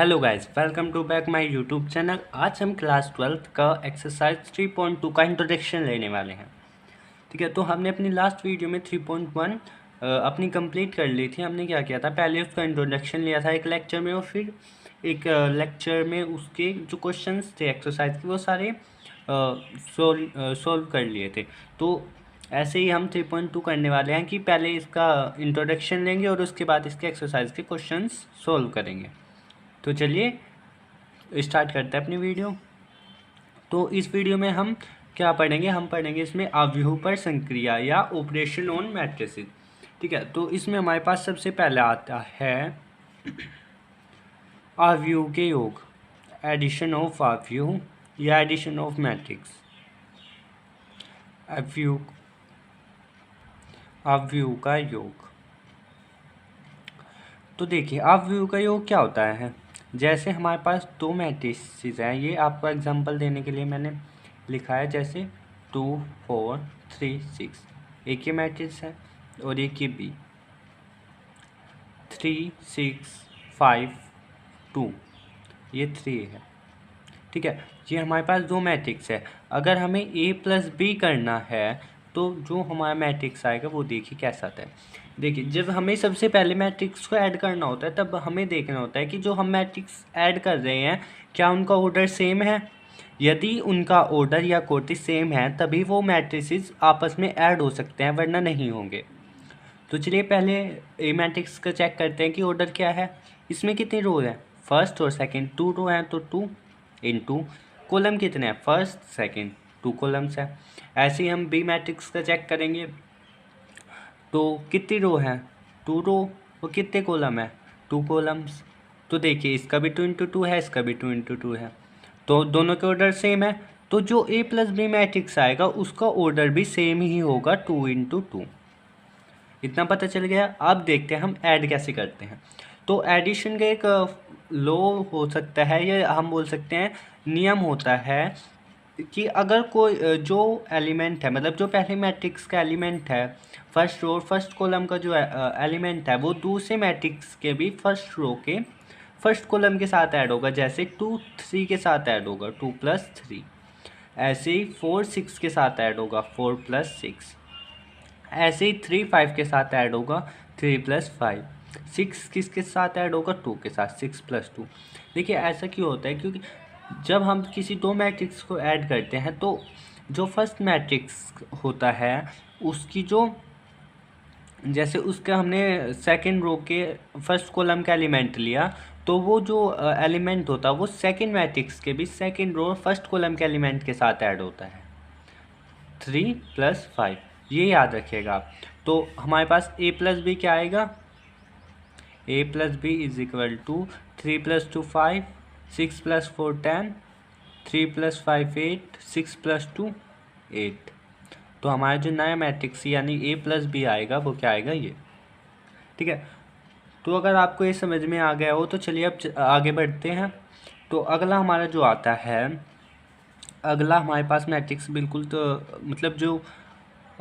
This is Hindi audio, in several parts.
Hello guys, welcome to back my YouTube channel. आज हम क्लास 12th का एक्सरसाइज 3.2 का इंट्रोडक्शन लेने वाले हैं। ठीक है, तो हमने अपनी लास्ट वीडियो में 3.1 अपनी कंप्लीट कर ली थी। हमने क्या किया था, पहले उसका इंट्रोडक्शन लिया था एक लेक्चर में, और फिर एक लेक्चर में उसके जो क्वेश्चंस थे एक्सरसाइज के वो सारे सोल्व कर लिए थे। तो ऐसे ही हम 3.2 करने वाले हैं कि पहले इसका इंट्रोडक्शन लेंगे और उसके बाद इसके एक्सरसाइज के क्वेश्चंस सोल्व करेंगे। तो चलिए स्टार्ट करते हैं अपनी वीडियो। तो इस वीडियो में हम क्या पढ़ेंगे, हम पढ़ेंगे इसमें अव्यूह संक्रिया या ऑपरेशन ऑन मैट्रिसेस। ठीक है, तो इसमें हमारे पास सबसे पहले आता है अव्यूह के योग, एडिशन ऑफ अव्यूह या एडिशन ऑफ मैट्रिक्स। अव्यूह का योग। तो देखिए अव्यूह का योग क्या होता है। जैसे हमारे पास दो मैट्रिसेस हैं, ये आपको एग्जांपल देने के लिए मैंने लिखा है, जैसे 2 4 3 6। एक ये मैट्रिक्स है और एक ये बी 3 6 5 2, ये 3 है। ठीक है, ये हमारे पास दो मैट्रिक्स है। अगर हमें ए प्लस बी करना है तो जो हमारा मैट्रिक्स आएगा वो देखिए कैसा आता है। देखिए, जब हमें सबसे पहले मैट्रिक्स को ऐड करना होता है तब हमें देखना होता है कि जो हम मैट्रिक्स ऐड कर रहे हैं क्या उनका ऑर्डर सेम है। यदि उनका ऑर्डर या कोटि सेम है तभी वो मैट्रिसेस आपस में ऐड हो सकते हैं, वरना नहीं होंगे। तो चलिए पहले ए मैट्रिक्स का चेक करते हैं कि ऑर्डर क्या है। इसमें कितनी रो है, फर्स्ट और सेकंड, 2 रो हैं तो 2 इंटू कॉलम कितने हैं, फर्स्ट सेकंड, 2 कॉलम्स है। ऐसे ही हम बी मैट्रिक्स का चेक करेंगे तो कितनी रो है, 2 रो, और कितने कॉलम है, 2 कॉलम्स। तो देखिए इसका भी 2 इंटू 2 है, इसका भी 2 इंटू 2 है, तो दोनों के ऑर्डर सेम है। तो जो ए प्लस बी मैट्रिक्स आएगा उसका ऑर्डर भी सेम ही होगा, 2 इंटू 2। इतना पता चल गया। अब देखते हैं हम ऐड कैसे करते हैं। तो एडिशन का एक लॉ हो सकता है, या हम बोल सकते हैं नियम होता है कि अगर कोई जो एलिमेंट है, मतलब जो पहले मैट्रिक्स का एलिमेंट है, फर्स्ट रो और फर्स्ट कॉलम का जो एलिमेंट है वो दूसरे मैट्रिक्स के भी फर्स्ट रो के फर्स्ट कॉलम के साथ ऐड होगा। जैसे 2 3 के साथ ऐड होगा, 2 + 3। ऐसे ही 4 6 के साथ ऐड होगा, 4 + 6। ऐसे ही 3 5 के साथ ऐड होगा, 3 + 5। 6 किसके साथ ऐड होगा, 2 के साथ, 6 + 2। देखिए ऐसा क्यों होता है, क्योंकि जब हम किसी दो मैट्रिक्स को ऐड करते हैं तो जो फर्स्ट मैट्रिक्स होता है उसकी जो, जैसे उसका हमने सेकंड रो के फर्स्ट कॉलम का एलिमेंट लिया, तो वो जो एलिमेंट होता है वो सेकंड मैट्रिक्स के भी सेकंड रो फर्स्ट कॉलम के एलिमेंट के साथ ऐड होता है, 3 + 5। ये याद रखिएगा आप। तो हमारे पास a + b क्या आएगा, a + b = 3 + 2 5, 6 + 4 10, 3 + 5 8, 6 + 2 8। तो हमारा जो नया मैट्रिक्स यानी a + b आएगा वो क्या आएगा, ये। ठीक है, तो अगर आपको ये समझ में आ गया हो तो चलिए अब आगे बढ़ते हैं। तो अगला हमारा जो आता है, अगला हमारे पास मैट्रिक्स बिल्कुल, तो मतलब जो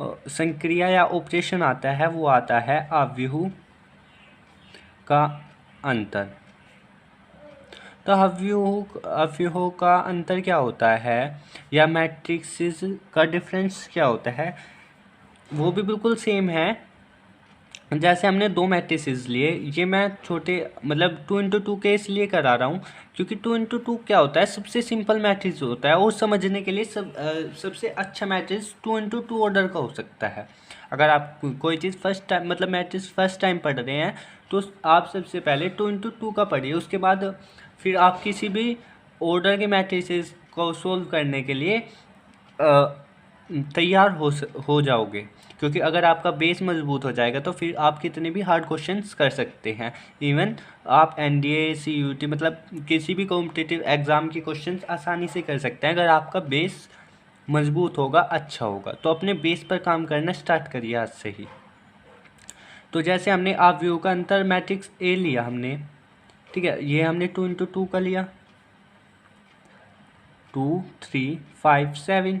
संक्रिया या ऑपरेशन आता है वो आता है अव्यूह का अंतर। तो अव्यूह का अंतर क्या होता है, या मैट्रिक्स का डिफरेंस क्या होता है, वो भी बिल्कुल सेम है। जैसे हमने दो मैट्रिसेस लिए, ये मैं छोटे मतलब 2 इंटू 2 के इसलिए करा रहा हूँ क्योंकि 2 इंटू 2 क्या होता है, सबसे सिंपल मैट्रिक्स होता है, और समझने के लिए सबसे अच्छा मैट्रिक्स 2 इंटू 2 ऑर्डर का हो सकता है। अगर आप कोई चीज़ फर्स्ट टाइम मतलब मैट्रिक्स फर्स्ट टाइम पढ़ रहे हैं तो आप सबसे पहले 2 इंटू 2 का पढ़िए, उसके बाद फिर आप किसी भी ऑर्डर के मैट्रिसेस को सोल्व करने के लिए तैयार हो जाओगे। क्योंकि अगर आपका बेस मजबूत हो जाएगा तो फिर आप कितने भी हार्ड क्वेश्चंस कर सकते हैं। इवन आप एनडीए सीयूटी मतलब किसी भी कॉम्पिटिटिव एग्ज़ाम के क्वेश्चंस आसानी से कर सकते हैं, अगर आपका बेस मजबूत होगा, अच्छा होगा। तो अपने बेस पर काम करना स्टार्ट करिए आज से ही। तो जैसे हमने अव्यूह का अंतर मैट्रिक्स ए लिया हमने, ठीक है, ये हमने 2 इंटू 2 का लिया, 2 3 5 7।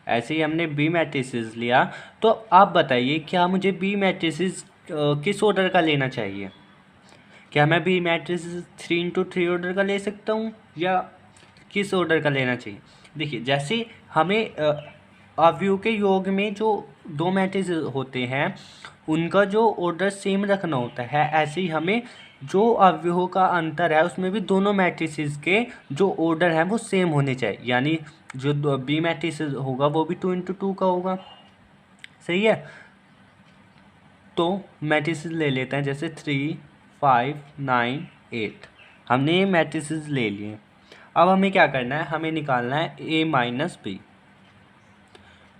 ऐसे ही हमने बी मैट्रिसेस लिया। तो आप बताइए क्या मुझे बी मैट्रिसेस किस ऑर्डर का लेना चाहिए। क्या मैं बी मैट्रिक्स 3x3 ऑर्डर का ले सकता हूँ या किस ऑर्डर का लेना चाहिए? देखिए, जैसे हमें अवयव के योग में जो दो मैट्रिक्स होते हैं उनका जो ऑर्डर सेम रखना होता है, ऐसे ही हमें जो अवयवों का अंतर है उसमें भी दोनों मैट्रिसेस के जो ऑर्डर हैं वो सेम होने चाहिए। यानी जो बी मैट्रिक्स होगा वो भी 2x2 का होगा। सही है। तो मैट्रिसेस ले लेते हैं, जैसे 3, 5, 9, 8। हमने ये मैट्रिसेस ले लिए। अब हमें क्या करना है, हमें निकालना है ए माइनस बी।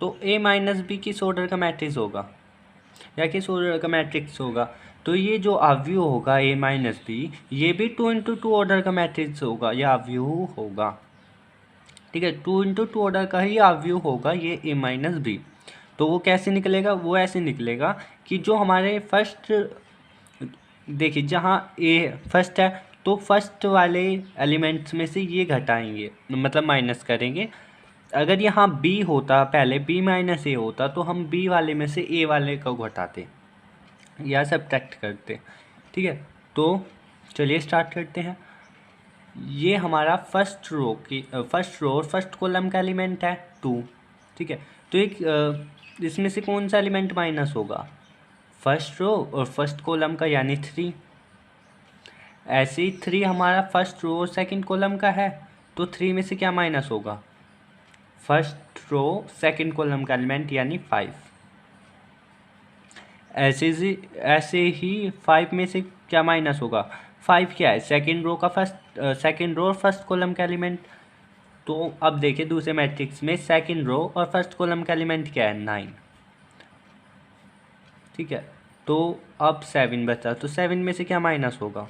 तो ए माइनस बी किस ऑर्डर का मैट्रिक्स होगा या किस ऑर्डर का मैट्रिक्स होगा? तो ये जो अवयव होगा ए माइनस बी, ये भी 2x2 ऑर्डर का मैट्रिक्स होगा या अवयव होगा। ठीक है, 2x2 ऑर्डर का ही अवयव होगा ये ए माइनस बी। तो वो कैसे निकलेगा? वो ऐसे निकलेगा कि जो हमारे फर्स्ट, देखिए जहाँ ए फर्स्ट है तो फर्स्ट वाले एलिमेंट्स में से ये घटाएंगे, मतलब माइनस करेंगे। अगर यहाँ बी होता, पहले बी माइनस ए होता, तो हम बी वाले में से ए वाले को घटाते या सब्ट्रैक्ट करते। ठीक है, तो चलिए स्टार्ट करते हैं। ये हमारा फर्स्ट रो और फर्स्ट कॉलम का एलिमेंट है 2। ठीक है, तो एक इसमें से कौन सा एलिमेंट माइनस होगा? फर्स्ट रो और फर्स्ट कॉलम का, यानी 3। ऐसे ही 3 हमारा फर्स्ट रो और सेकंड कॉलम का है, तो 3 में से क्या माइनस होगा? फर्स्ट रो सेकंड कॉलम का एलिमेंट यानी 5। ऐसे ही 5 में से क्या माइनस होगा? 5 क्या है? सेकंड रो का सेकंड रो और फर्स्ट कॉलम का एलिमेंट। तो अब देखिए दूसरे मैट्रिक्स में सेकंड रो और फर्स्ट कॉलम का एलिमेंट क्या है? 9। ठीक है, तो अब 7 बचा, तो 7 में से क्या माइनस होगा?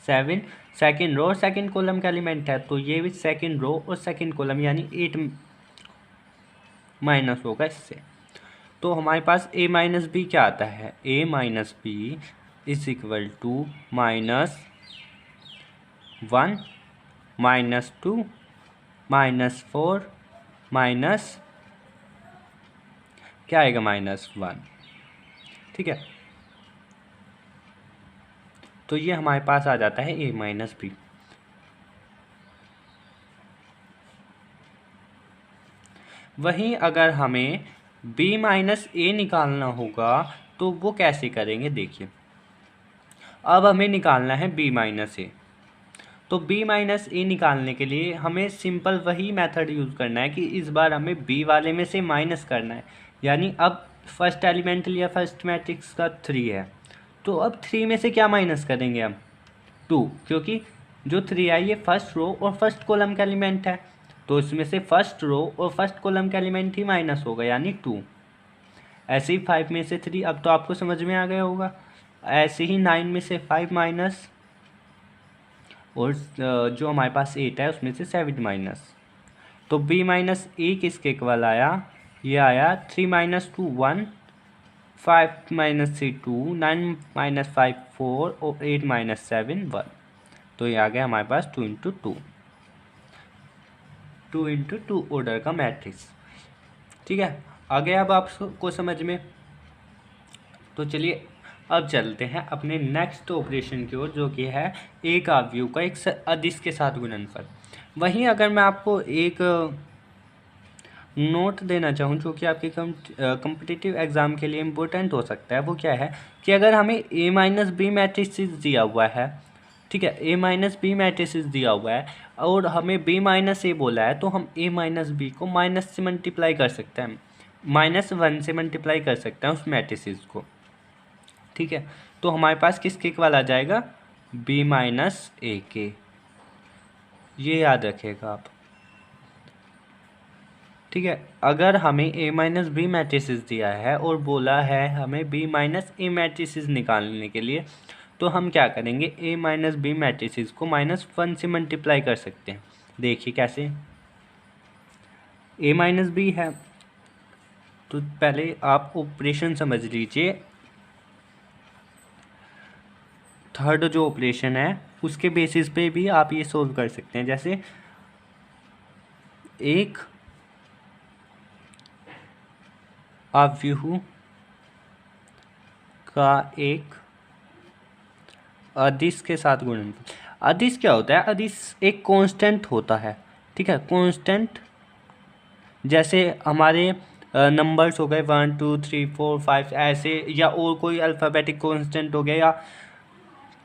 7 सेकंड रो और सेकंड कॉलम का एलिमेंट है, तो ये भी सेकंड रो और सेकंड कॉलम यानी 8 माइनस होगा इससे। तो हमारे पास ए माइनस बी क्या आता है? A minus B is equal to -1 -2 -4 minus क्या आएगा? -1। ठीक है, तो ये हमारे पास आ जाता है ए माइनस बी। वहीं अगर हमें b माइनस ए निकालना होगा तो वो कैसे करेंगे? देखिए, अब हमें निकालना है b माइनस ए। तो b माइनस ए निकालने के लिए हमें सिंपल वही मेथड यूज़ करना है कि इस बार हमें b वाले में से माइनस करना है। यानी अब फर्स्ट एलिमेंट लिया, फर्स्ट मैट्रिक्स का 3 है, तो अब 3 में से क्या माइनस करेंगे हम? 2, क्योंकि जो 3 है ये फर्स्ट रो और फर्स्ट कॉलम का एलिमेंट है, तो इसमें से फर्स्ट रो और फर्स्ट कॉलम का एलिमेंट ही माइनस होगा यानी 2। ऐसे ही 5 में से 3, अब तो आपको समझ में आ गया होगा। ऐसे ही 9 में से 5 माइनस, और जो हमारे पास 8 है उसमें से 7 माइनस। तो b माइनस ए किसके इक्वल आया? ये आया 3 माइनस 2 1, 5 माइनस 3 2, 9 माइनस 5 4 और 8 माइनस 7 1। तो ये आ गया हमारे पास 2x2 ऑर्डर का मैट्रिक्स। ठीक है, आ गया अब आपको समझ में? तो चलिए अब चलते हैं अपने नेक्स्ट ऑपरेशन की ओर, जो कि है एक अवयव का एक अदिश के साथ गुणनफल। वहीं अगर मैं आपको एक नोट देना चाहूँ जो कि आपके कम्पिटिटिव एग्ज़ाम के लिए इम्पोर्टेंट हो सकता है, वो क्या है कि अगर हमें ए माइनस बी मैट्रिक्स दिया हुआ है, ठीक है, ए माइनस बी मैट्रिक्स दिया हुआ है और हमें बी माइनस ए बोला है, तो हम ए माइनस बी को माइनस से मल्टीप्लाई कर सकते हैं, -1 से मल्टीप्लाई कर सकते हैं उस मैट्रिक्स को। ठीक है, तो हमारे पास किसके इक्वल आ जाएगा? b माइनस ए के। ये याद रखिएगा आप। ठीक है, अगर हमें a माइनस बी मैट्रिक्स दिया है और बोला है हमें b माइनस ए मैट्रिक्स निकालने के लिए, तो हम क्या करेंगे? a माइनस बी मैट्रिक्स को -1 से मल्टीप्लाई कर सकते हैं। देखिए कैसे? a माइनस बी है, तो पहले आप ऑपरेशन समझ लीजिए। थर्ड जो ऑपरेशन है उसके बेसिस पे भी आप ये सोल्व कर सकते हैं। जैसे एक अवयव का एक अदिश के साथ गुणनफल। अदिश क्या होता है? अदिश एक कांस्टेंट होता है, ठीक है, कांस्टेंट। जैसे हमारे नंबर्स हो गए 1 2 3 4 5 ऐसे, या और कोई अल्फ़ाबेटिक कांस्टेंट हो गया, या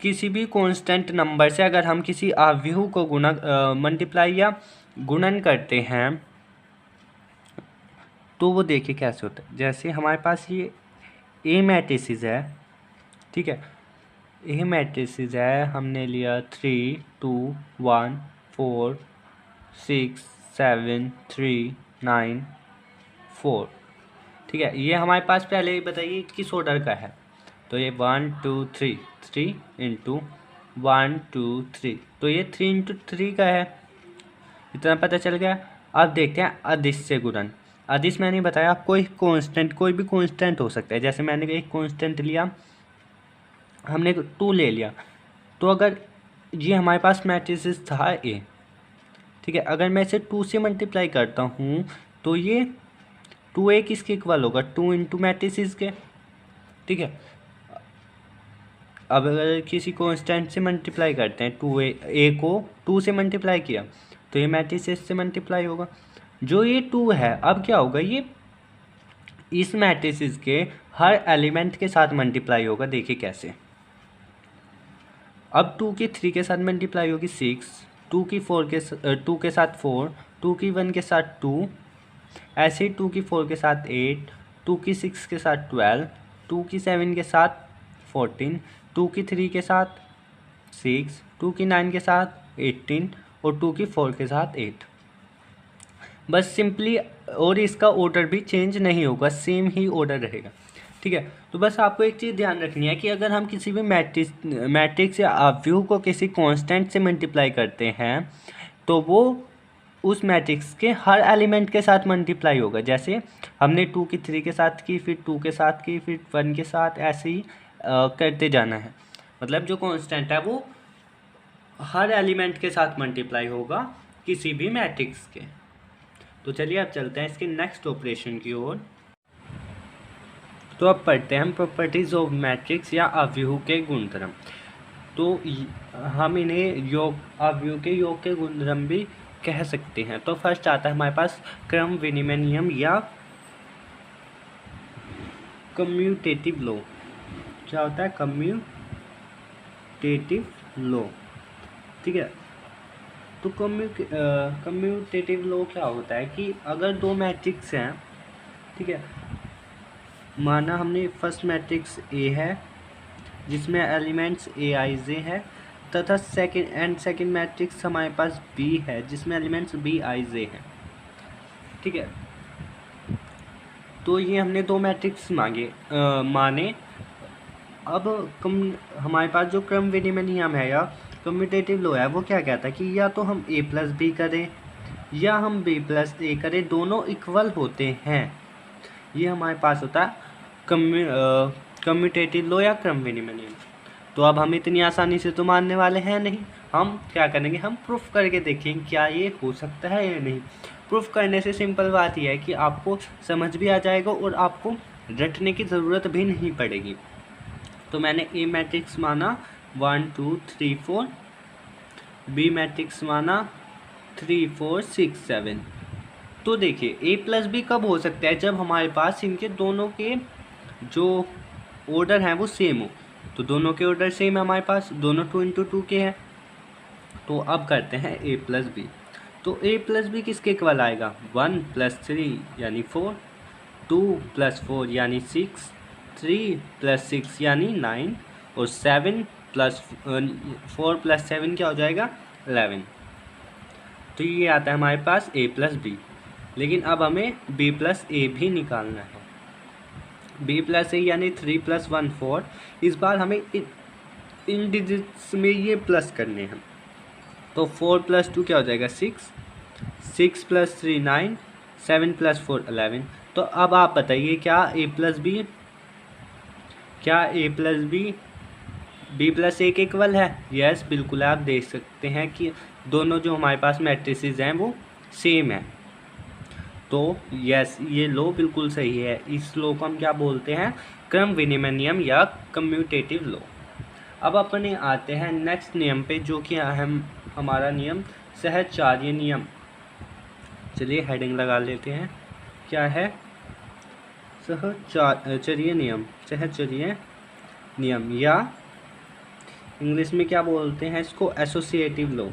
किसी भी कांस्टेंट नंबर से अगर हम किसी अवयव को मल्टीप्लाई या गुणन करते हैं तो वो देखिए कैसे होता है। जैसे हमारे पास ये ए मैट्रिसेस है, ठीक है, ए मैट्रिसेस है, हमने लिया 3 2 1 4 6 7 3 9 4, ठीक है। ये हमारे पास पहले बताइए किस ऑर्डर का है, तो ये 1 2 3 3 इंटू 1 2 3, तो ये 3 इंटू 3 का है, इतना पता चल गया। अब देखते हैं अदिश से गुणन। अदिश मैंने बताया कोई कांस्टेंट, कोई भी कांस्टेंट हो सकता है। जैसे मैंने एक कांस्टेंट लिया, हमने 2 ले लिया, तो अगर ये हमारे पास मैट्रिसेस था ए, ठीक है, अगर मैं इसे 2 से मल्टीप्लाई करता हूँ तो ये 2a किसके इक्वल होगा? 2 इंटू मैट्रिसेस के, ठीक है। अब अगर किसी कांस्टेंट से मल्टीप्लाई करते हैं, 2a को 2 से मल्टीप्लाई किया तो ये मैट्रिसेस से मल्टीप्लाई होगा। जो ये 2 है, अब क्या होगा, ये इस मैट्रिसेस के हर एलिमेंट के साथ मल्टीप्लाई होगा। देखिए कैसे, अब 2 की 3 के साथ मल्टीप्लाई होगी 6, 2 की 2 के साथ 4, 2 की 1 के साथ 2, ऐसे ही 2 की 4 के साथ 8, 2 की 6 के साथ 12, 2 की 7 के साथ 14, 2 की 3 के साथ 6, 2 की 9 के साथ 18 और 2 की 4 के साथ 8। बस सिंपली, और इसका ऑर्डर भी चेंज नहीं होगा, सेम ही ऑर्डर रहेगा, ठीक है। तो बस आपको एक चीज़ ध्यान रखनी है कि अगर हम किसी भी मैट्रिक्स या अवयव को किसी कांस्टेंट से मल्टीप्लाई करते हैं तो वो उस मैट्रिक्स के हर एलिमेंट के साथ मल्टीप्लाई होगा। जैसे हमने 2 की 3 के साथ की, फिर 2 के साथ की, फिर 1 के साथ, ऐसे ही करते जाना है। मतलब जो कांस्टेंट है वो हर एलिमेंट के साथ मल्टीप्लाई होगा किसी भी मैट्रिक्स के। तो चलिए अब चलते हैं इसके नेक्स्ट ऑपरेशन की ओर। तो अब पढ़ते हैं हम प्रॉपर्टीज़ ऑफ मैट्रिक्स या अवयव के गुणधर्म। तो हम इन्हें अवयव के योग के गुणधर्म भी कह सकते हैं। तो फर्स्ट आता है हमारे पास क्रम विनिमय नियम या कम्यूटेटिव लॉ। क्या होता है? कम्यूटेटिव लॉ, ठीक है। तो कम्यूटेटिव लॉ क्या होता है कि अगर दो मैट्रिक्स हैं, ठीक है, माना हमने फर्स्ट मैट्रिक्स ए है जिसमें एलिमेंट्स ए आई जे है, तथा सेकंड मैट्रिक्स हमारे पास बी है जिसमें एलिमेंट्स बी आई जे हैं, ठीक है। तो ये हमने दो मैट्रिक्स माने। अब हमारे पास जो क्रम विनिमय नियम है या कम्यूटेटिव लॉ है वो क्या कहता है कि या तो हम a प्लस बी करें या हम b प्लस ए करें, दोनों इक्वल होते हैं। ये हमारे पास होता है कम्यूटेटिव लॉ या क्रम विनिमय नियम। तो अब हम इतनी आसानी से तो मानने वाले हैं नहीं, हम क्या करेंगे, हम प्रूफ करके देखेंगे क्या ये हो सकता है या नहीं। प्रूफ करने से सिंपल बात यह है कि आपको समझ भी आ जाएगा और आपको रटने की ज़रूरत भी नहीं पड़ेगी। तो मैंने ए मैट्रिक्स माना 1 2 3 4, बी मैट्रिक्स माना 3 4 6 7। तो देखिए ए प्लस बी कब हो सकता है? जब हमारे पास इनके दोनों के जो ऑर्डर हैं वो सेम हो। तो दोनों के ऑर्डर सेम है हमारे पास, दोनों 2 इंटू 2 के हैं। तो अब करते हैं ए प्लस बी। तो ए प्लस बी किसके इक्वल आएगा? 1 प्लस 3 यानी 4, 2 प्लस 4 यानी 6, 3 प्लस 6 यानी 9 और 7 प्लस 4 प्लस 7 क्या हो जाएगा? 11। तो ये आता है हमारे पास a प्लस बी। लेकिन अब हमें b प्लस ए भी निकालना है। b प्लस ए यानी 3 प्लस 1 4। इस बार हमें इन डिजिट्स में ये प्लस करने हैं। तो 4 प्लस 2 क्या हो जाएगा? 6, 6 प्लस 3 9, 7 प्लस 4 11। तो अब आप बताइए क्या a plus B B plus A के इक्वल है? यस, बिल्कुल। आप देख सकते हैं कि दोनों जो हमारे पास मैट्रिसेस हैं वो सेम है। तो यस, ये लॉ बिल्कुल सही है। इस लॉ को हम क्या बोलते हैं? क्रम विनिमय नियम या कम्यूटेटिव लॉ। अब अपने आते हैं नेक्स्ट नियम पे, जो कि हमारा नियम सहचर्य नियम। चलिए हेडिंग लगा लेते हैं, क्या है? सहचर्य नियम। सहचर्य नियम, या इंग्लिश में क्या बोलते हैं इसको? Associative law.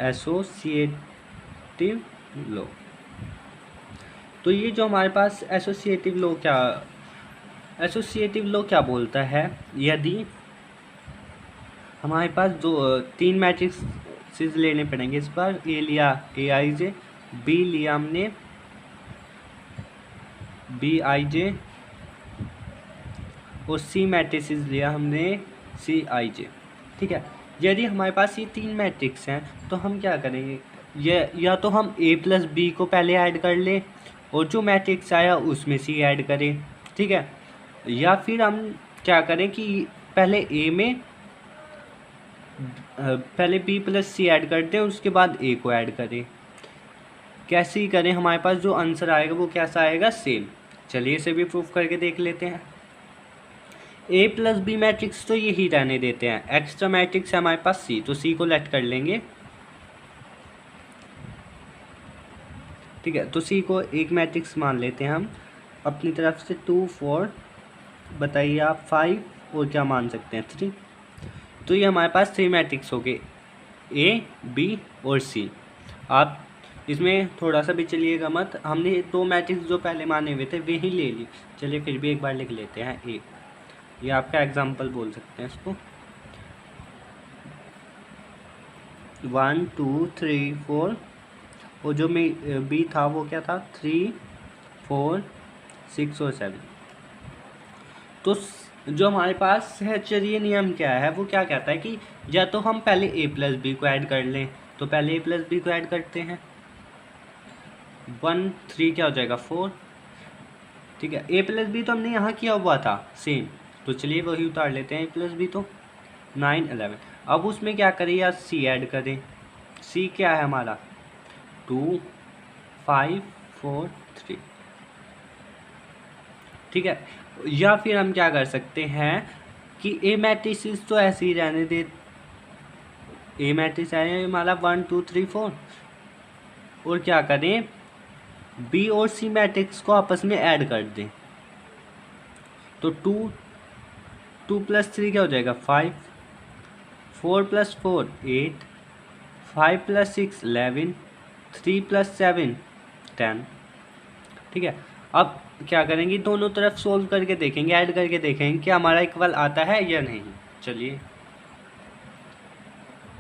Associative law. तो ये जो हमारे पास एसोसिएटिव लॉ क्या बोलता है? यदि हमारे पास तीन मैट्रिक्स लेने पड़ेंगे इस पर। ए लिया AIJ, बी लिया हमने BIJ, और सी मैट्रिक्स लिया हमने CIJ। ठीक है, यदि हमारे पास ये तीन मैट्रिक्स हैं तो हम क्या करेंगे? या तो हम A + B को पहले ऐड कर लें और जो मैट्रिक्स आया उसमें C ऐड करें। ठीक है, या फिर हम क्या करें कि पहले B + C ऐड कर दें और उसके बाद A को ऐड करें। कैसे ही करें, हमारे पास जो आंसर आएगा वो कैसा आएगा? सेम। चलिए इसे भी प्रूफ करके देख लेते हैं। A + B मैट्रिक्स तो यही रहने देते हैं, एक्स्ट्रा मैट्रिक्स है हमारे पास C, तो C को लेट कर लेंगे। ठीक है, तो C को एक मैट्रिक्स मान लेते हैं हम अपनी तरफ से। 2 4, बताइए आप 5, और क्या मान सकते हैं? 3। तो ये हमारे पास 3 मैट्रिक्स हो गए, A, B और C। आप इसमें थोड़ा सा भी चलिएगा मत, हमने 2 मैट्रिक्स जो पहले माने हुए थे वही ले लिए। चलिए फिर भी एक बार लिख लेते हैं A, ये आपका एग्जाम्पल बोल सकते हैं इसको। 1 2 3 4, और जो में B था वो क्या था? 3 4 6 और 7। तो जो हमारे पास सहचर्य नियम क्या है, वो क्या कहता है कि या तो हम पहले A + B को ऐड कर लें, तो पहले A + B को ऐड करते हैं। 1 3 क्या हो जाएगा? 4। ठीक है, A + B तो हमने यहाँ किया हुआ था सेम, तो चलिए वही उतार लेते हैं। A + B तो 9 11। अब उसमें क्या करें? या C ऐड करें। C क्या है हमारा? 2 5 4 3। ठीक है, या फिर हम क्या कर सकते हैं कि A मैट्रिक्स तो ऐसे ही रहने दे। A मैट्रिक्स है हमारा 1 2 3 4, और क्या करें? B और C मैट्रिक्स को आपस में ऐड कर दें। तो 2 + 3 क्या हो जाएगा? 5, 4 + 4 8, 5 + 6 11, 3 + 7 10। ठीक है, अब क्या करेंगे? दोनों तरफ सोल्व करके देखेंगे, ऐड करके देखेंगे कि हमारा इक्वल आता है या नहीं। चलिए,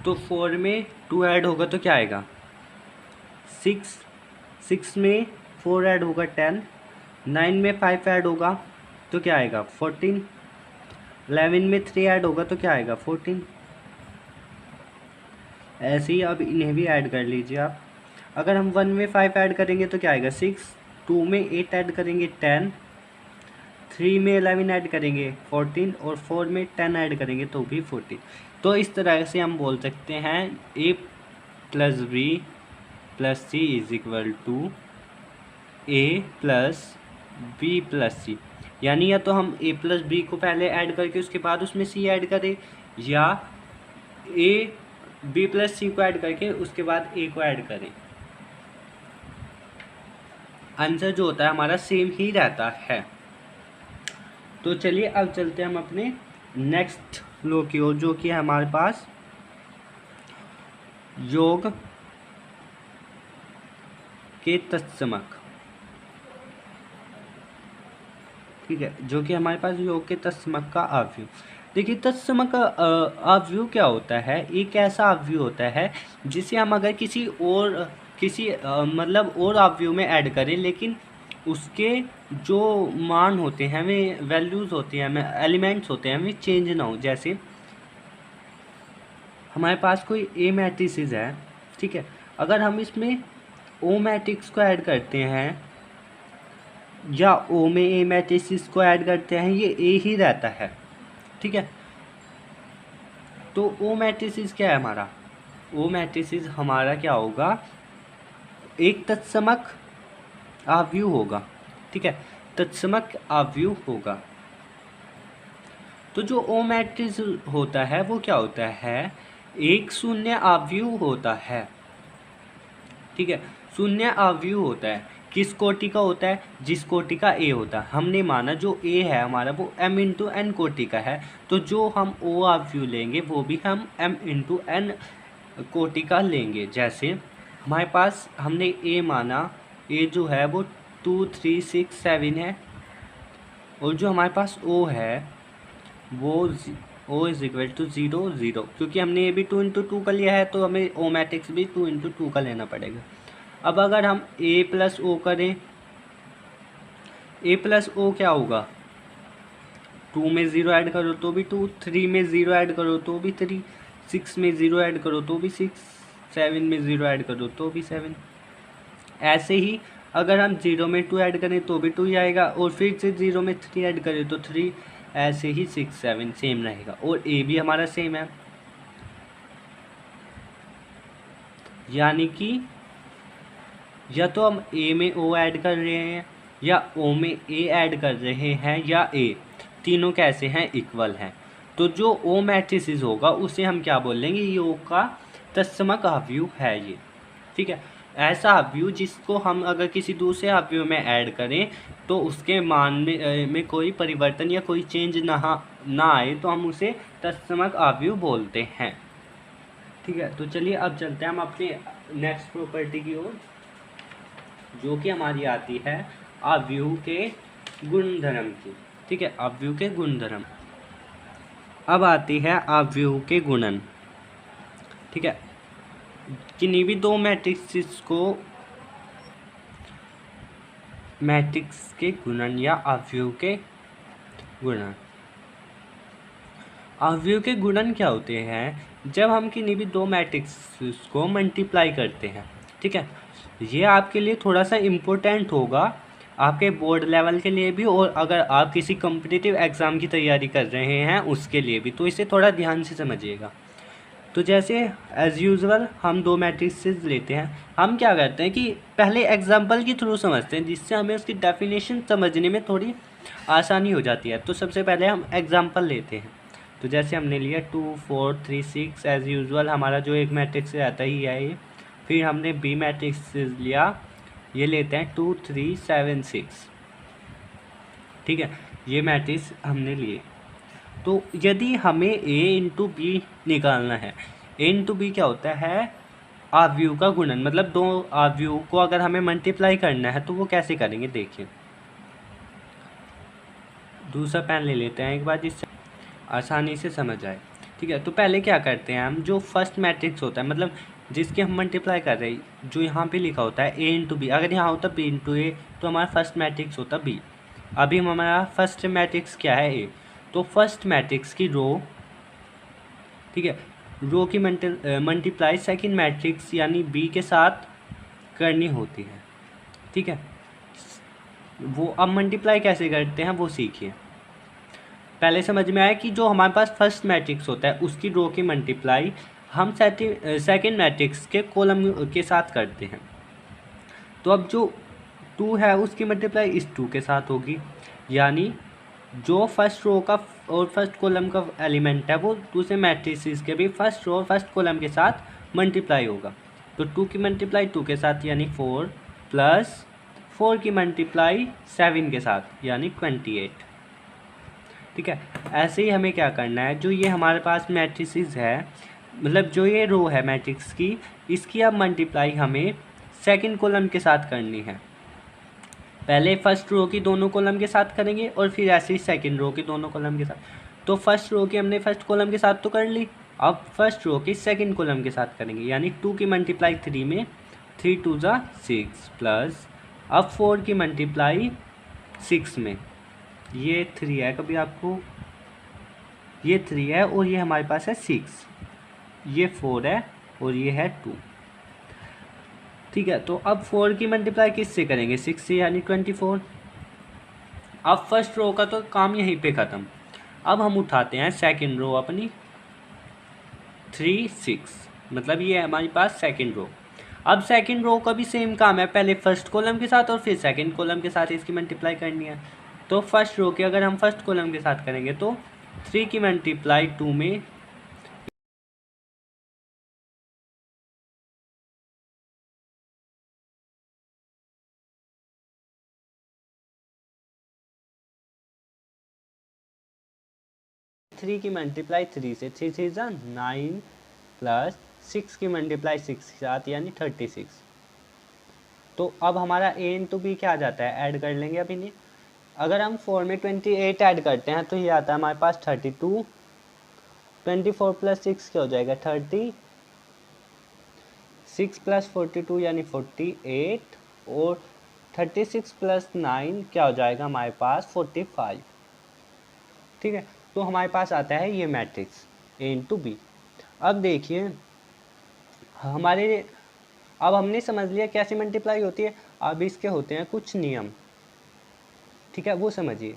तो 4 में 2 ऐड होगा तो क्या आएगा? 6, 6 में 4 ऐड होगा 10, 9 में 5 ऐड होगा तो क्या आएगा? 14, 11 में 3 ऐड होगा तो क्या आएगा? 14। ऐसे ही अब इन्हें भी ऐड कर लीजिए आप। अगर हम 1 में 5 ऐड करेंगे तो क्या आएगा? 6, 2 में 8 ऐड करेंगे 10, 3 में 11 ऐड करेंगे 14, और 4 में 10 ऐड करेंगे तो भी 14। तो इस तरह से हम बोल सकते हैं A + B + C = A + B + C। यानी या तो हम A + B को पहले ऐड करके उसके बाद उसमें C ऐड करें, या A B + C को ऐड करके उसके बाद A को ऐड करें। आंसर जो होता है हमारा सेम ही रहता है। तो चलिए अब चलते हैं हम अपने नेक्स्ट लॉ की ओर, जो कि है हमारे पास योग के तत्समक। ठीक है, जो कि हमारे पास योग के तत्समक का अवयव। देखिए, तत्समक का अवयव क्या होता है? एक ऐसा अवयव होता है जिसे हम अगर किसी मतलब और अवयव में ऐड करें, लेकिन उसके जो मान होते हैं, हमें वैल्यूज़ होती हैं, हमें एलिमेंट्स होते हैं, हमें चेंज ना हो। जैसे हमारे पास कोई A मैट्रिक्स है, ठीक है, अगर हम इसमें O मैट्रिक्स को ऐड करते हैं या O में A मैट्रिक्स को ऐड करते हैं, ये A ही रहता है। ठीक है, तो O मैट्रिक्स क्या है हमारा? O मैट्रिक्स हमारा क्या होगा? एक तत्समक अवयव होगा। ठीक है, तत्समक अवयव होगा। तो जो ओ मैट्रिक्स होता है वो क्या होता है, एक शून्य अवयव होता है। ठीक है, शून्य अवयव होता है। किस कोटि का होता है, जिस कोटि का ए होता है। हमने माना जो ए है हमारा वो m इंटू एन कोटि का है, तो जो हम ओ अवयव लेंगे वो भी हम m इंटू एन कोटि का लेंगे। जैसे हमारे पास हमने ए माना, ए जो है वो 2 3 6 7 है, और जो हमारे पास ओ है वो ओ इज इक्वल टू 0 0, क्योंकि हमने ये भी 2 इंटू 2 का लिया है तो हमें ओ मैट्रिक्स भी 2 इंटू 2 का लेना पड़ेगा। अब अगर हम ए प्लस ओ करें, ए प्लस ओ क्या होगा, 2 में 0 ऐड करो तो भी 2, 3 में 0 ऐड करो तो भी 3, 6 में 0 ऐड करो तो भी 6, 7 में 0 ऐड करो तो भी 7। ऐसे ही अगर हम 0 में 2 ऐड करें तो भी 2 ही आएगा, और फिर से 0 में 3 ऐड करें तो 3, ऐसे ही 6 7 सेम रहेगा। और ए भी हमारा सेम है, यानी कि या तो हम ए में ओ ऐड कर रहे हैं या ओ में ए ऐड कर रहे हैं, या ए, तीनों कैसे हैं, इक्वल हैं। तो जो ओ मैट्रिक्स होगा उसे हम क्या बोलेंगे, ये ओ का तत्समक अवयव है ये। ठीक है, ऐसा अवयव जिसको हम अगर किसी दूसरे अवयव में ऐड करें तो उसके मान में कोई परिवर्तन या कोई चेंज ना आए तो हम उसे तत्समक अवयव बोलते हैं। ठीक है, तो चलिए अब चलते हैं हम अपने नेक्स्ट प्रॉपर्टी की ओर, जो कि हमारी आती है अवयव के गुणधर्म की। ठीक है, अवयव के गुणधर्म। अब आती है अवयव के गुणन। ठीक है, किन्हीं भी दो मैट्रिक्स को मैट्रिक्स के गुणन या अवयव के गुणन। अवयव के गुणन क्या होते हैं, जब हम किन्हीं भी दो मैट्रिक्स को मल्टीप्लाई करते हैं। ठीक है, ये आपके लिए थोड़ा सा इम्पोर्टेंट होगा, आपके बोर्ड लेवल के लिए भी, और अगर आप किसी कॉम्पिटिटिव एग्ज़ाम की तैयारी कर रहे हैं उसके लिए भी, तो इसे थोड़ा ध्यान से समझिएगा। तो जैसे एज़ यूजुअल हम दो मैट्रिक्सेस लेते हैं, हम क्या करते हैं कि पहले एग्जांपल के थ्रू समझते हैं, जिससे हमें उसकी डेफिनेशन समझने में थोड़ी आसानी हो जाती है। तो सबसे पहले हम एग्जांपल लेते हैं। तो जैसे हमने लिया 2 4 3 6, एज़ यूजुअल हमारा जो एक मैट्रिक्स रहता ही है ये। फिर हमने बी मैट्रिक्स लिया, ये लेते हैं 2 3 7 6। ठीक है, ये मैट्रिक्स हमने लिए। तो यदि हमें ए इंटू बी निकालना है, ए इंटू बी क्या होता है, अवयव का गुणन, मतलब दो अवयव को अगर हमें मल्टीप्लाई करना है तो वो कैसे करेंगे, देखिए। दूसरा पेन ले लेते हैं एक बार, जिससे आसानी से समझ आए। ठीक है, तो पहले क्या करते हैं हम, जो फर्स्ट मैट्रिक्स होता है, मतलब जिसके हम मल्टीप्लाई कर रहे हैं, जो यहाँ पे लिखा होता है ए इंटू बी, अगर यहाँ होता बी इंटू ए तो हमारा फर्स्ट मैट्रिक्स होता बी। अभी हमारा फर्स्ट मैट्रिक्स क्या है, ए। तो फर्स्ट मैट्रिक्स की रो, ठीक है, रो की मल्टीप्लाई सेकंड मैट्रिक्स यानी बी के साथ करनी होती है। ठीक है, वो अब मल्टीप्लाई कैसे करते हैं वो सीखिए। पहले समझ में आया कि जो हमारे पास फर्स्ट मैट्रिक्स होता है उसकी रो की मल्टीप्लाई हम सेकंड मैट्रिक्स के कॉलम के साथ करते हैं। तो अब जो 2 है उसकी मल्टीप्लाई इस 2 के साथ होगी, यानी जो फर्स्ट रो का और फर्स्ट कॉलम का एलिमेंट है वो दूसरे मैट्रिक्स के भी फर्स्ट रो और फर्स्ट कॉलम के साथ मल्टीप्लाई होगा। तो 2 की मल्टीप्लाई 2 के साथ यानी 4, प्लस 4 की मल्टीप्लाई 7 के साथ यानी 28। ठीक है, ऐसे ही हमें क्या करना है, जो ये हमारे पास मैट्रिक्स है, मतलब जो ये रो है मैट्रिक्स की, इसकी अब मल्टीप्लाई हमें सेकंड कॉलम के साथ करनी है। पहले फर्स्ट रो की दोनों कॉलम के साथ करेंगे और फिर ऐसे ही सेकंड रो की दोनों कॉलम के साथ। तो फर्स्ट रो की हमने फर्स्ट कॉलम के साथ तो कर ली, अब फर्स्ट रो की सेकंड कॉलम के साथ करेंगे, यानी 2 की मल्टीप्लाई 3 में 3 2 ज़ा 6, प्लस अब 4 की मल्टीप्लाई 6 में, ये 3 है, कभी आपको ये 3 है और ये हमारे पास है 6, ये 4 है और ये है 2। ठीक है, तो अब 4 की मल्टीप्लाई किससे करेंगे, 6 से, यानी 24। अब फर्स्ट रो का तो काम यहीं पे ख़त्म। अब हम उठाते हैं सेकंड रो अपनी, 3 6, मतलब ये है हमारे पास सेकंड रो। अब सेकंड रो का भी सेम काम है, पहले फर्स्ट कॉलम के साथ और फिर सेकंड कॉलम के साथ इसकी मल्टीप्लाई करनी है। तो फर्स्ट रो की अगर हम फर्स्ट कॉलम के साथ करेंगे तो 3 की मल्टीप्लाई 2 में 3 की मल्टीप्लाई 3 से 3 3 जा 9 प्लस 6 की मल्टीप्लाई 6 के साथ यानी 36। तो अब हमारा a इंटू बी क्या आ जाता है, ऐड कर लेंगे अभी नहीं। अगर हम 4 में 28 ऐड करते हैं तो ये आता है हमारे पास 32। 24 प्लस 6 क्या हो जाएगा 30। 6 प्लस 42 यानी 48 और 36 प्लस 9 क्या हो जाएगा हमारे पास 45। ठीक है, तो हमारे पास आता है ये मैट्रिक्स a इंटू बी। अब देखिए हमारे, अब हमने समझ लिया कैसे मल्टीप्लाई होती है। अब इसके होते हैं कुछ नियम, ठीक है, वो समझिए।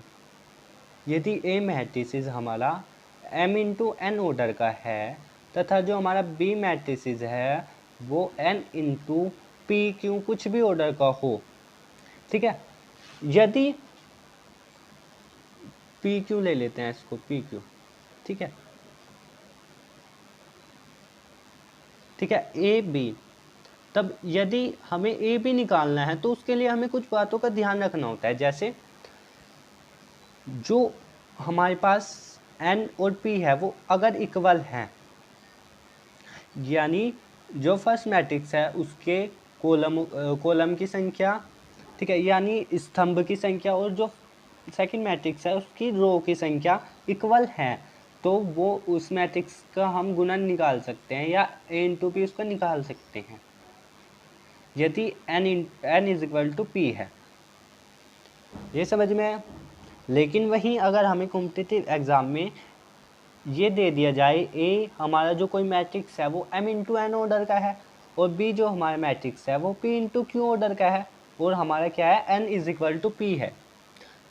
यदि ए मैट्रिसेस हमारा m इंटू एन ऑर्डर का है तथा जो हमारा बी मैट्रिसेस है वो n इंटू पी क्यू कुछ भी ऑर्डर का हो, ठीक है। यदि पी क्यू ले लेते हैं इसको, पी क्यू, ठीक है, ठीक है, ए बी, तब यदि हमें ए बी निकालना है तो उसके लिए हमें कुछ बातों का ध्यान रखना होता है। जैसे जो हमारे पास n और p है वो अगर इक्वल हैं, यानी जो फर्स्ट मैट्रिक्स है उसके कॉलम की संख्या, ठीक है, यानी स्तंभ की संख्या, और जो सेकंड मैट्रिक्स है उसकी रो की संख्या इक्वल है, तो वो उस मैट्रिक्स का हम गुणन निकाल सकते हैं या a इंटू पी उसका निकाल सकते हैं यदि n is equal to P है। ये समझ में है। लेकिन वहीं अगर हमें कॉम्पिटिटिव एग्जाम में ये दे दिया जाए ए हमारा जो कोई मैट्रिक्स है वो m इंटू एन ऑर्डर का है और b जो हमारा मैट्रिक्स है वो p इंटू क्यू ऑर्डर का है और हमारा क्या है n is equal to P है,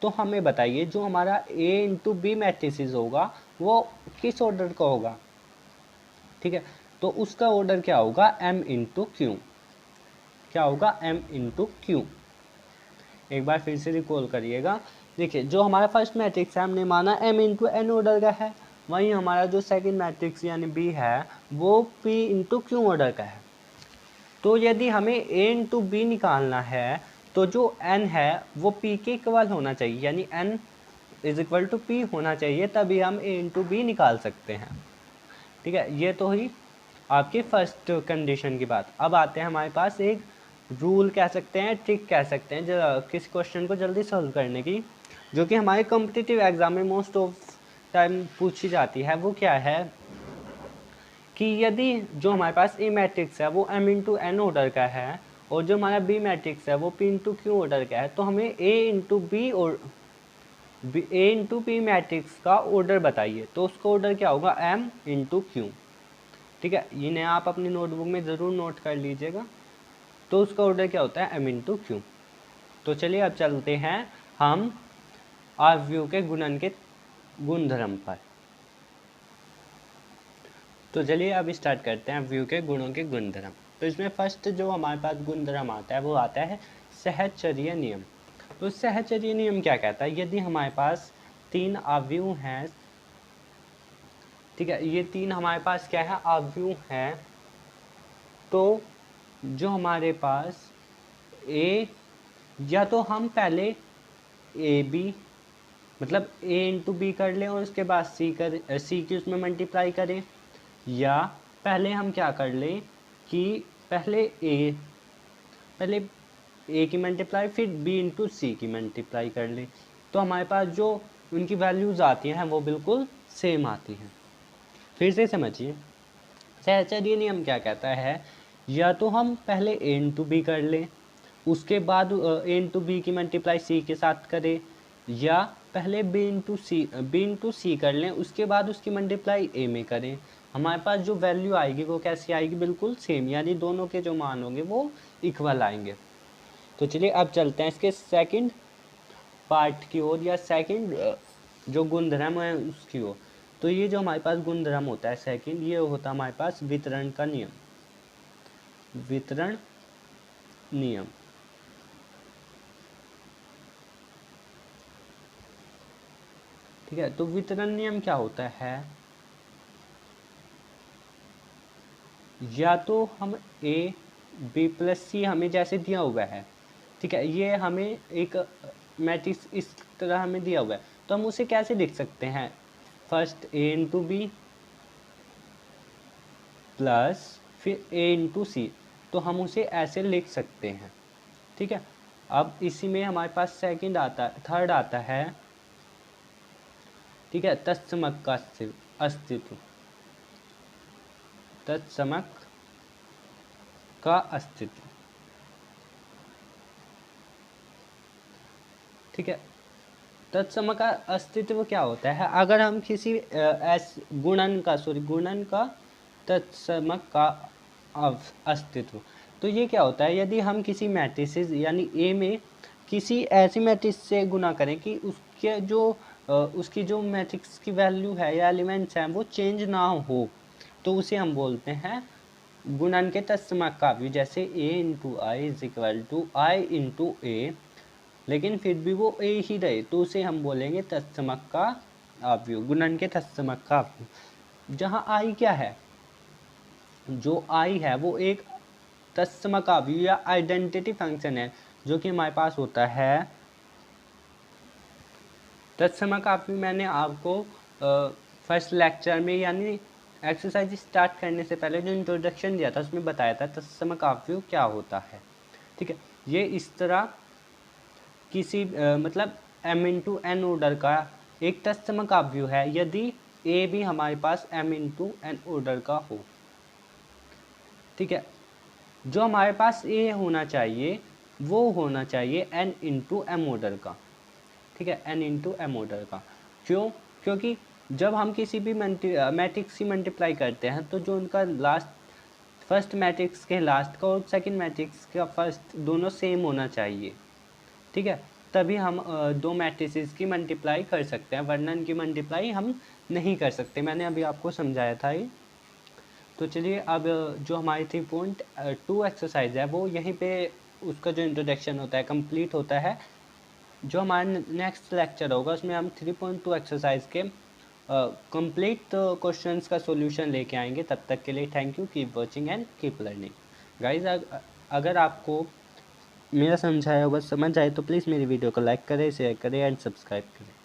तो हमें बताइए जो हमारा a इंटू बी मैट्रिसेस होगा वो किस ऑर्डर का होगा। ठीक है, तो उसका ऑर्डर क्या होगा m इंटू क्यू, क्या होगा m इंटू क्यू। एक बार फिर से रिकॉल करिएगा। देखिए जो हमारा फर्स्ट मैट्रिक्स है हमने माना m इंटू एन ऑर्डर का है, वहीं हमारा जो सेकंड मैट्रिक्स यानी b है वो p इंटू क्यू ऑर्डर का है। तो यदि हमें a इंटू बी निकालना है तो जो n है वो p के इक्वल होना चाहिए, यानी n is equal to P होना चाहिए, तभी हम a इंटू बी निकाल सकते हैं। ठीक है, ये तो ही आपकी फर्स्ट कंडीशन की बात। अब आते हैं हमारे पास एक रूल कह सकते हैं, ट्रिक कह सकते हैं किसी क्वेश्चन को जल्दी सॉल्व करने की, जो कि हमारे कॉम्पिटिटिव एग्जाम में मोस्ट ऑफ टाइम पूछी जाती है। वो क्या है कि यदि जो हमारे पास ए मैट्रिक्स है वो m इंटू एन ऑर्डर का है और जो हमारा बी मैट्रिक्स है वो p इंटू क्यू ऑर्डर का है, तो हमें a इंटू बी और ए इंटू पी मैट्रिक्स का ऑर्डर बताइए। तो उसका ऑर्डर क्या होगा m इंटू क्यू। ठीक है, इन्हें आप अपनी नोटबुक में ज़रूर नोट कर लीजिएगा। तो उसका ऑर्डर क्या होता है m इंटू क्यू। तो चलिए अब चलते हैं हम अवयव के गुणन के गुणधर्म पर। तो चलिए अब स्टार्ट करते हैं अवयव के गुणों के गुणधर्म। तो इसमें फर्स्ट जो हमारे पास गुणधर्म आता है वो आता है सहचर्य नियम। तो सहचर्य नियम क्या कहता है, यदि हमारे पास तीन अवयव हैं, ठीक है, ये तीन हमारे पास क्या है अवयव हैं, तो जो हमारे पास ए, या तो हम पहले ए बी मतलब a इंटू बी कर लें और उसके बाद सी की उसमें मल्टीप्लाई करें, या पहले हम क्या कर लें कि पहले ए की मल्टीप्लाई फिर b इंटू सी की मल्टीप्लाई कर लें, तो हमारे पास जो उनकी वैल्यूज़ आती हैं वो बिल्कुल सेम आती हैं। फिर से समझिए सहचर्य नियम क्या कहता है, या तो हम पहले a इंटू बी कर लें उसके बाद a इंटू बी की मल्टीप्लाई सी के साथ करें, या पहले b इंटू सी कर लें उसके बाद उसकी मल्टीप्लाई a में करें। हमारे पास जो वैल्यू आएगी वो कैसी आएगी, बिल्कुल सेम, यानी दोनों के जो मान होंगे वो इक्वल आएंगे। तो चलिए अब चलते हैं इसके सेकंड पार्ट की ओर, या सेकंड जो गुणधर्म है उसकी ओर। तो ये जो हमारे पास गुणधर्म होता है सेकंड, ये होता है हमारे पास वितरण का नियम। वितरण नियम, ठीक है, तो वितरण नियम क्या होता है, या तो हम ए बी प्लस सी हमें जैसे दिया हुआ है, ठीक है, ये हमें एक मैट्रिक्स इस तरह हमें दिया हुआ है, तो हम उसे कैसे लिख सकते हैं, first A into B plus फिर ए इंटू सी, तो हम उसे ऐसे लिख सकते हैं। ठीक है, अब इसी में हमारे पास सेकंड आता है, थर्ड आता है, ठीक है, तत्समक का अस्तित्व, तत्समक का अस्तित्व। ठीक है, तत्समक का अस्तित्व क्या होता है, अगर हम किसी गुणन का तत्समक का अस्तित्व, तो ये क्या होता है, यदि हम किसी मैट्रिसेस यानी ए में किसी ऐसी मैट्रिक्स से गुना करें कि उसके जो उसकी जो मैट्रिक्स की वैल्यू है या एलिमेंट्स हैं वो चेंज ना हो, तो उसे हम बोलते हैं गुणन के तत्समक का अवयव, जैसे a into I is equal to I into A, लेकिन फिर भी वो ए ही रहे, तो उसे हम बोलेंगे तत्समक का अवयव, गुणन के तत्समक का अवयव। जहाँ आई क्या है, जो आई है वो एक तत्समक अवयव या आइडेंटिटी फंक्शन है, जो कि हमारे पास होता है। तत्समक अवयव मैंने आपको फर्स्ट लेक्चर में यानी एक्सरसाइज स्टार्ट करने से पहले जो इंट्रोडक्शन दिया था उसमें बताया था तत्समक अवयव क्या होता है। ठीक है, ये इस तरह किसी मतलब m इंटू एन ऑर्डर का एक तत्समक अवयव है यदि ए भी हमारे पास m इंटू एन ऑर्डर का हो। ठीक है, जो हमारे पास ए होना चाहिए वो होना चाहिए n इंटू एम ऑर्डर का। ठीक है, n इंटू एम ऑर्डर का, क्यों, क्योंकि जब हम किसी भी मैट्रिक्स की मल्टीप्लाई करते हैं तो जो उनका लास्ट फर्स्ट मैट्रिक्स के लास्ट का और सेकंड मैट्रिक्स का फर्स्ट दोनों सेम होना चाहिए। ठीक है, तभी हम दो मैट्रिसेस की मल्टीप्लाई कर सकते हैं, वरना इनकी मल्टीप्लाई हम नहीं कर सकते, मैंने अभी आपको समझाया था ये। तो चलिए अब जो हमारी 3.2 एक्सरसाइज है वो यहीं पे उसका जो इंट्रोडक्शन होता है कंप्लीट होता है। जो हमारा नेक्स्ट लेक्चर होगा उसमें हम 3.2 एक्सरसाइज के कंप्लीट क्वेश्चंस का सॉल्यूशन लेके आएंगे। तब तक के लिए thank you, keep watching and keep learning guys. अगर आपको मेरा समझाया हुआ समझ आए तो प्लीज़ मेरी वीडियो को लाइक करें, शेयर करें एंड सब्सक्राइब करें।